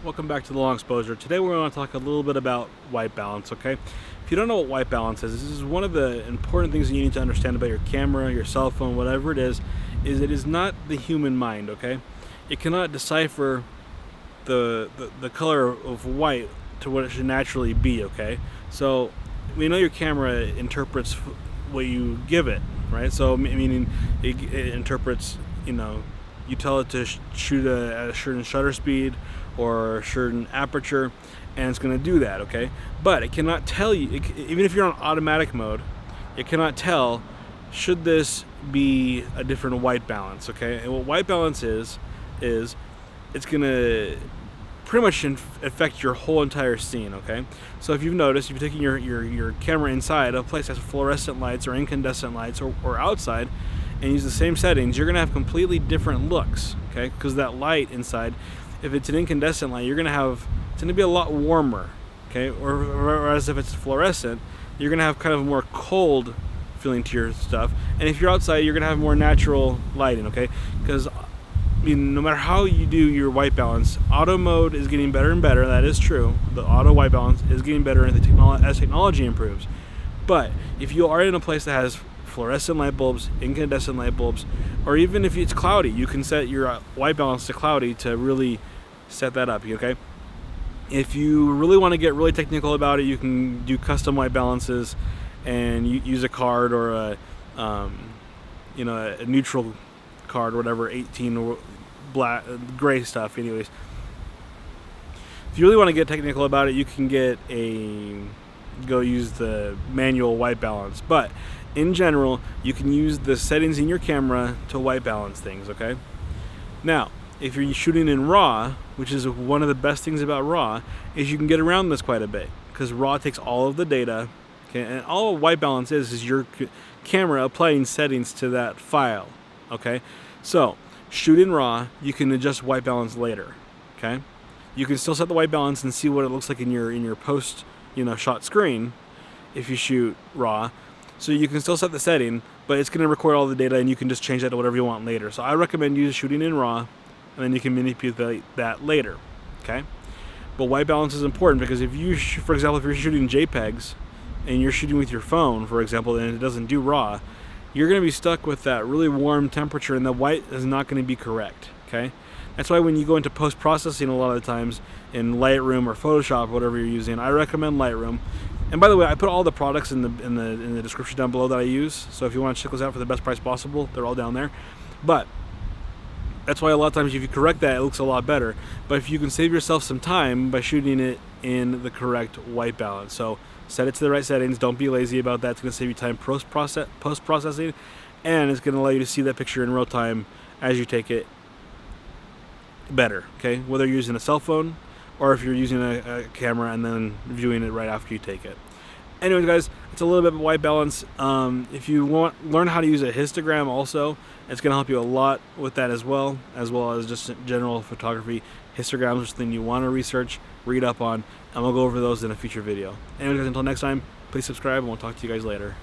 Welcome back to the long exposure. Today we're going to talk a little bit about white balance, okay? If you don't know what white balance is, this is one of the important things you need to understand about your camera, your cell phone, whatever it is it is not the human mind, okay? It cannot decipher the color of white to what it should naturally be, okay? So we know your camera interprets what you give it, right? So meaning it interprets, you tell it to shoot at a certain shutter speed or a certain aperture, and it's going to do that, okay? But it cannot tell you, even if you're on automatic mode, it cannot tell should this be a different white balance, okay? And what white balance is it's going to pretty much affect your whole entire scene, okay? So if you've noticed, if you're taking your camera inside a place that has fluorescent lights or incandescent lights or outside and use the same settings, you're going to have completely different looks, okay? Because that light inside, if it's an incandescent light, it's going to be a lot warmer, okay? Whereas if it's fluorescent, you're going to have kind of a more cold feeling to your stuff. And if you're outside, you're going to have more natural lighting, okay? Because no matter how you do your white balance, auto mode is getting better and better. That is true. The auto white balance is getting better as technology improves. But if you are in a place that has fluorescent light bulbs, incandescent light bulbs, or even if it's cloudy, you can set your white balance to cloudy to really set that up, okay? If you really want to get really technical about it, you can do custom white balances and use a card or a neutral card, or whatever, 18 or black, gray stuff. Anyways, if you really want to get technical about it, you can go use the manual white balance. But in general, you can use the settings in your camera to white balance things, okay? Now, if you're shooting in RAW, which is one of the best things about RAW, is you can get around this quite a bit, because RAW takes all of the data, okay, and all white balance is your camera applying settings to that file, okay? So, shoot in RAW, you can adjust white balance later, okay? You can still set the white balance and see what it looks like in your post, shot screen if you shoot RAW. So you can still set the setting, but it's going to record all the data, and you can just change that to whatever you want later. So I recommend you shooting in RAW, and then you can manipulate that later, okay? But white balance is important because if you, for example, if you're shooting JPEGs and you're shooting with your phone, for example, and it doesn't do RAW, you're going to be stuck with that really warm temperature, and the white is not going to be correct, okay? That's why when you go into post-processing a lot of the times in Lightroom or Photoshop, whatever you're using, I recommend Lightroom. And by the way, I put all the products in the description down below that I use. So if you want to check those out for the best price possible, they're all down there. But that's why a lot of times if you correct that, it looks a lot better. But if you can save yourself some time by shooting it in the correct white balance. So set it to the right settings. Don't be lazy about that. It's going to save you time post-processing. And it's going to allow you to see that picture in real time as you take it better, okay? Whether you're using a cell phone or if you're using a camera and then viewing it right after you take it. Anyways, guys, it's a little bit of white balance. If you learn how to use a histogram also, it's going to help you a lot with that as well as just general photography. Histograms are something you want to research, read up on, and we'll go over those in a future video. Anyways, guys, until next time, please subscribe, and we'll talk to you guys later.